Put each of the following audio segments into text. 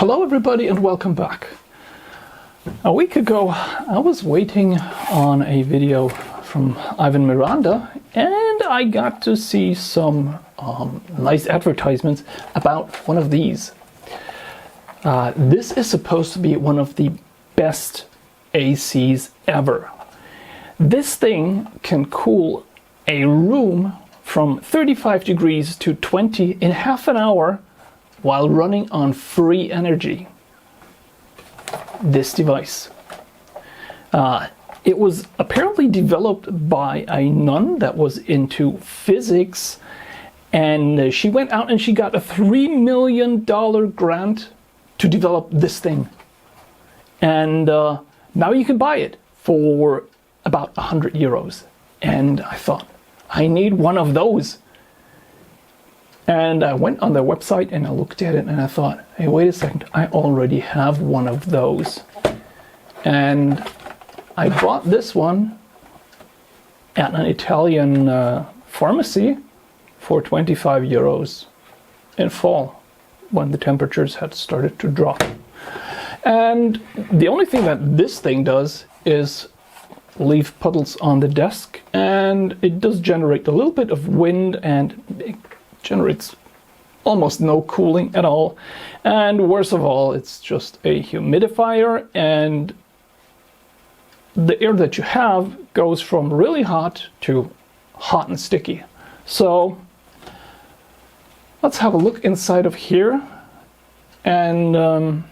Hello everybody and welcome back. A week ago I was waiting on a video from Ivan Miranda and I got to see some nice advertisements about one of these. This is supposed to be one of the best ACs ever. This thing can cool a room from 35 degrees to 20 in half an hour while running on free energy. This device. It was apparently developed by a nun that was into physics, and she went out and she got a $3 million grant to develop this thing. And now you can buy it for about 100 euros. And I thought, I need one of those. And I went on their website and I looked at it and I thought, hey, wait a second, I already have one of those. And I bought this one at an Italian pharmacy for 25 euros in fall when the temperatures had started to drop. And the only thing that this thing does is leave puddles on the desk, and it does generate a little bit of wind and it generates almost no cooling at all. And worst of all, it's just a humidifier, and the air that you have goes from really hot to hot and sticky. So let's have a look inside of here and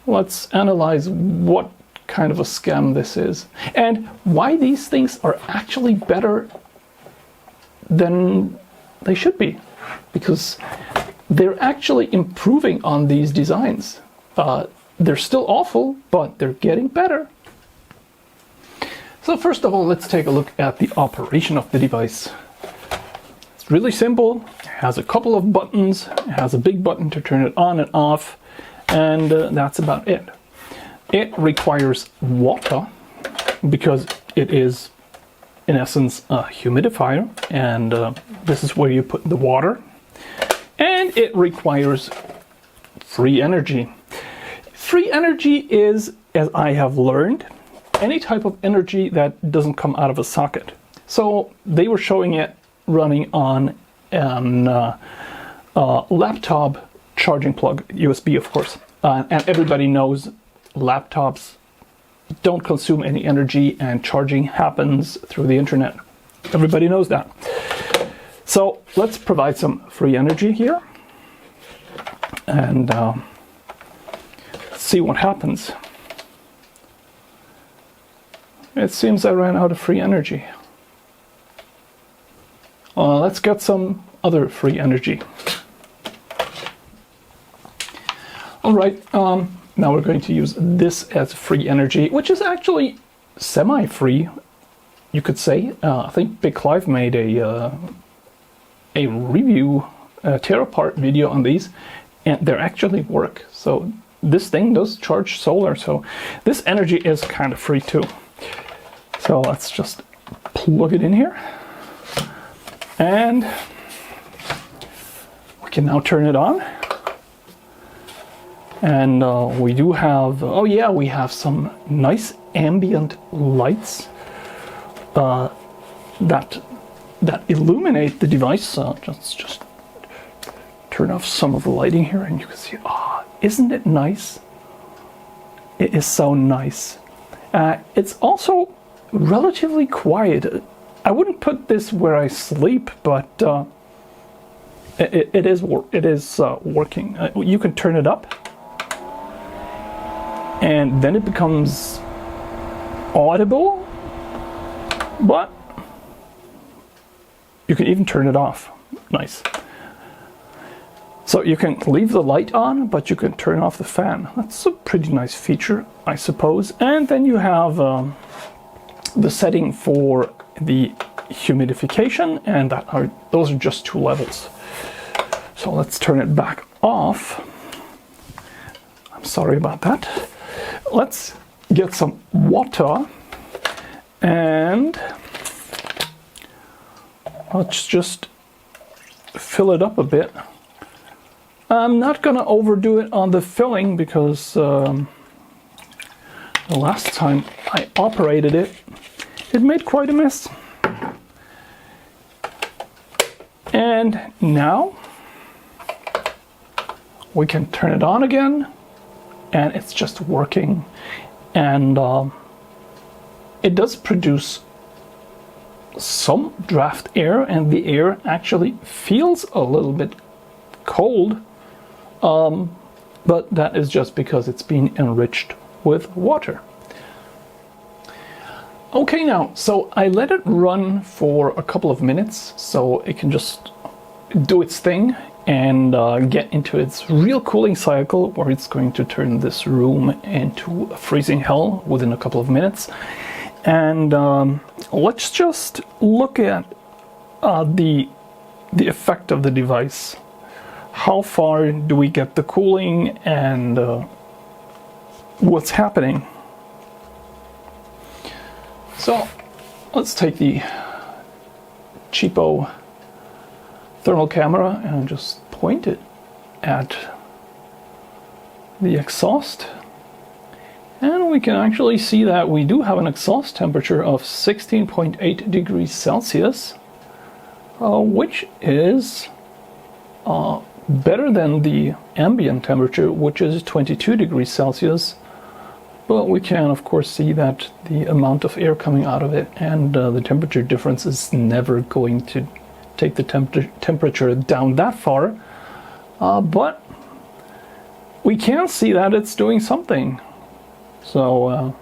let's analyze what kind of a scam this is and why these things are actually better than they should be, because they're actually improving on these designs. They're still awful, but they're getting better. So first of all, let's take a look at the operation of the device. It's really simple. It has a couple of buttons. It has a big button to turn it on and off, and that's about it. It requires water because it is in essence a humidifier, and this is where you put the water. And it requires free energy. Free energy is, as I have learned, any type of energy that doesn't come out of a socket. So they were showing it running on a laptop charging plug, USB of course, and everybody knows laptops don't consume any energy and charging happens through the internet. Everybody knows that. So let's provide some free energy here and see what happens. It seems I ran out of free energy. Let's get some other free energy. All right. Now we're going to use this as free energy, which is actually semi-free, you could say. I think Big Clive made a review, a tear-apart video on these, and they actually work. So this thing does charge solar, so this energy is kind of free too. So let's just plug it in here, and we can now turn it on. And we do have, oh yeah, we have some nice ambient lights that illuminate the device. Just turn off some of the lighting here and you can see, isn't it nice? It is so nice. It's also relatively quiet. I wouldn't put this where I sleep, but it is working. You can turn it up, and then it becomes audible, but you can even turn it off. Nice. So you can leave the light on, but you can turn off the fan. That's a pretty nice feature, I suppose. And then you have the setting for the humidification, and those are just 2 levels. So let's turn it back off. I'm sorry about that. Let's get some water and let's just fill it up a bit. I'm not gonna overdo it on the filling because the last time I operated it, it made quite a mess. And now we can turn it on again, and it's just working. And it does produce some draft air, and the air actually feels a little bit cold, but that is just because it's been enriched with water. Okay, now, so I let it run for a couple of minutes so it can just do its thing and get into its real cooling cycle, where it's going to turn this room into a freezing hell within a couple of minutes. And let's just look at the effect of the device. How far do we get the cooling, and what's happening? So let's take the cheapo thermal camera and just point it at the exhaust. And we can actually see that we do have an exhaust temperature of 16.8 degrees Celsius, which is better than the ambient temperature, which is 22 degrees Celsius. But we can, of course, see that the amount of air coming out of it and the temperature difference is never going to take the temperature down that far. But we can see that it's doing something. So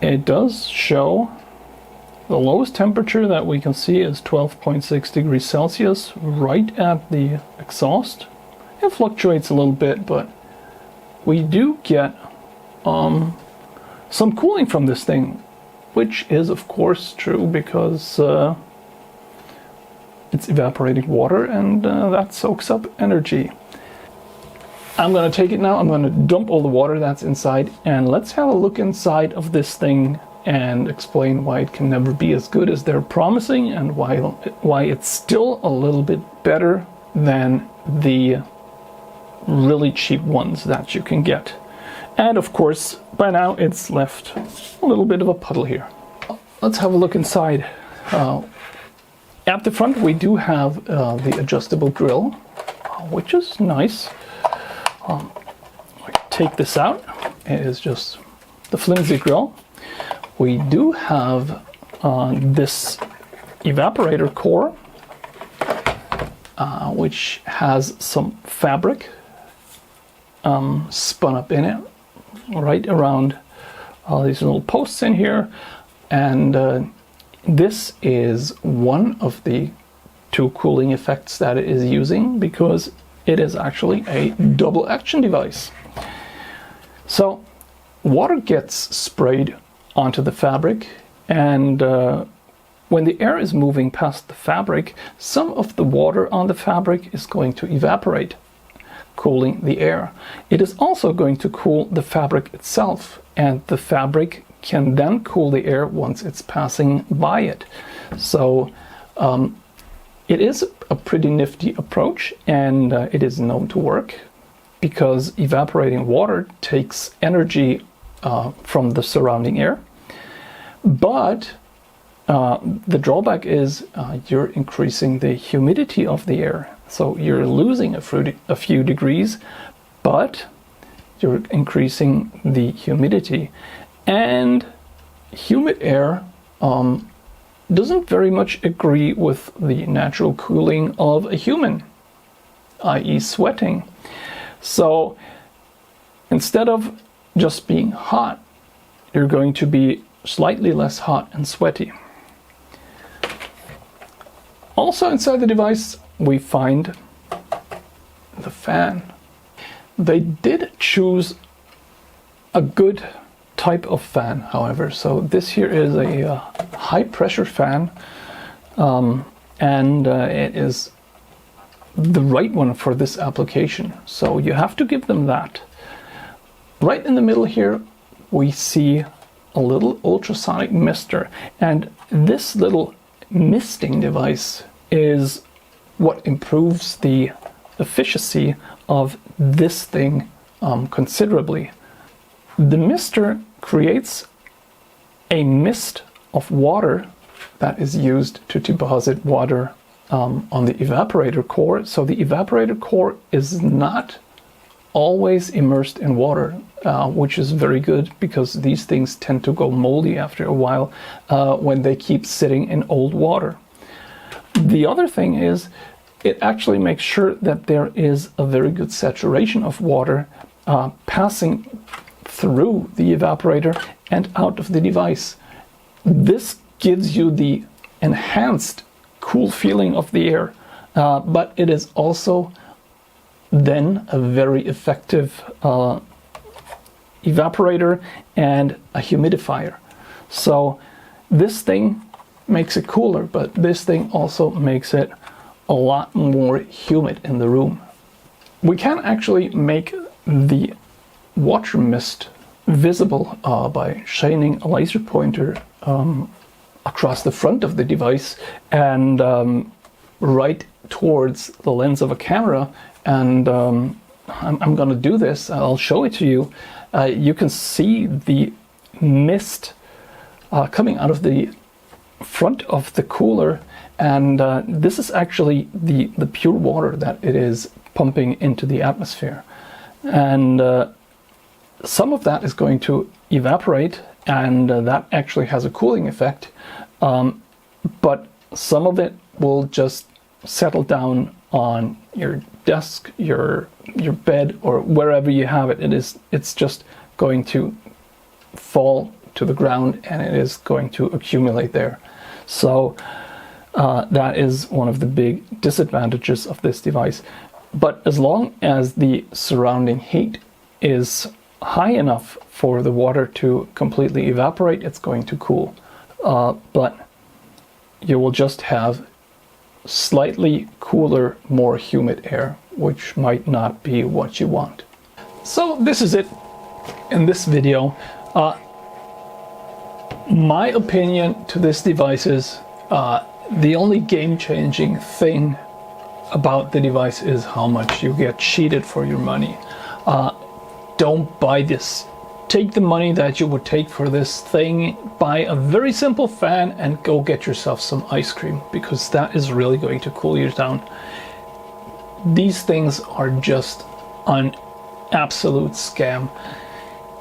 it does show the lowest temperature that we can see is 12.6 degrees Celsius right at the exhaust. It fluctuates a little bit, but we do get some cooling from this thing, which is of course true because it's evaporating water, and that soaks up energy. I'm going to take it now, I'm going to dump all the water that's inside, and let's have a look inside of this thing and explain why it can never be as good as they're promising, and why it's still a little bit better than the really cheap ones that you can get. And of course, by now it's left a little bit of a puddle here. Let's have a look inside. At the front we do have the adjustable grill, which is nice. Take this out. It is just the flimsy grill. We do have this evaporator core, which has some fabric spun up in it, right around these little posts in here. And this is one of the two cooling effects that it is using, because it is actually a double action device. So water gets sprayed onto the fabric, and when the air is moving past the fabric, some of the water on the fabric is going to evaporate, cooling the air. It is also going to cool the fabric itself, and the fabric can then cool the air once it's passing by it. So it is a pretty nifty approach, and it is known to work because evaporating water takes energy from the surrounding air. But the drawback is you're increasing the humidity of the air. So you're losing a few degrees, but you're increasing the humidity. And humid air doesn't very much agree with the natural cooling of a human, i.e. sweating. So instead of just being hot, you're going to be slightly less hot and sweaty. Also inside the device we find the fan. They did choose a good type of fan, however. So this here is a high pressure fan, and it is the right one for this application. So you have to give them that. Right in the middle here we see a little ultrasonic mister, and this little misting device is what improves the efficiency of this thing considerably. The mister creates a mist of water that is used to deposit water on the evaporator core. So the evaporator core is not always immersed in water, which is very good because these things tend to go moldy after a while when they keep sitting in old water. The other thing is it actually makes sure that there is a very good saturation of water passing through the evaporator and out of the device. This gives you the enhanced cool feeling of the air, but it is also then a very effective evaporator and a humidifier. So this thing makes it cooler, but this thing also makes it a lot more humid in the room. We can actually make the water mist visible by shining a laser pointer across the front of the device and right towards the lens of a camera. And I'm going to do this. I'll show it to you. You can see the mist coming out of the front of the cooler, and this is actually the pure water that it is pumping into the atmosphere. And some of that is going to evaporate, and that actually has a cooling effect, but some of it will just settle down on your desk, your bed, or wherever you have it. It's just going to fall to the ground and it is going to accumulate there. So that is one of the big disadvantages of this device. But as long as the surrounding heat is high enough for the water to completely evaporate, it's going to cool. But you will just have slightly cooler, more humid air, which might not be what you want. So this is it in this video. My opinion to this device is the only game-changing thing about the device is how much you get cheated for your money. Don't buy this. Take the money that you would take for this thing, buy a very simple fan and go get yourself some ice cream, because that is really going to cool you down. These things are just an absolute scam.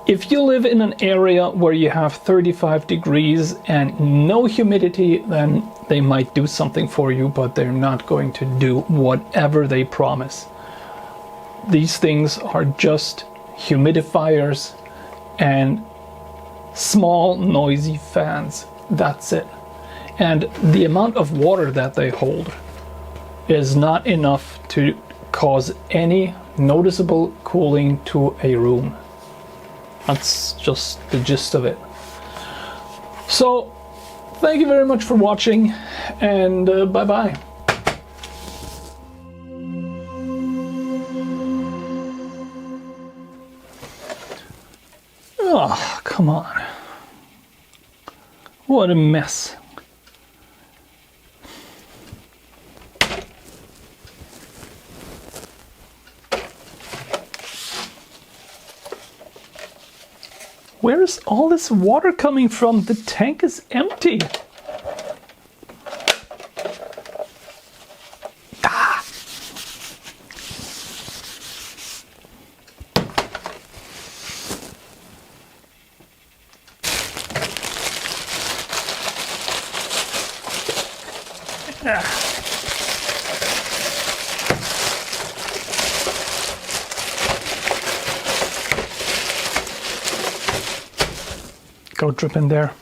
If you live in an area where you have 35 degrees and no humidity, then they might do something for you, but they're not going to do whatever they promise. These things are just humidifiers and small noisy fans. That's it. And the amount of water that they hold is not enough to cause any noticeable cooling to a room. That's just the gist of it. So thank you very much for watching, and bye-bye. Oh, come on. What a mess. Where is all this water coming from? The tank is empty. Ah. Ah. Go drip in there.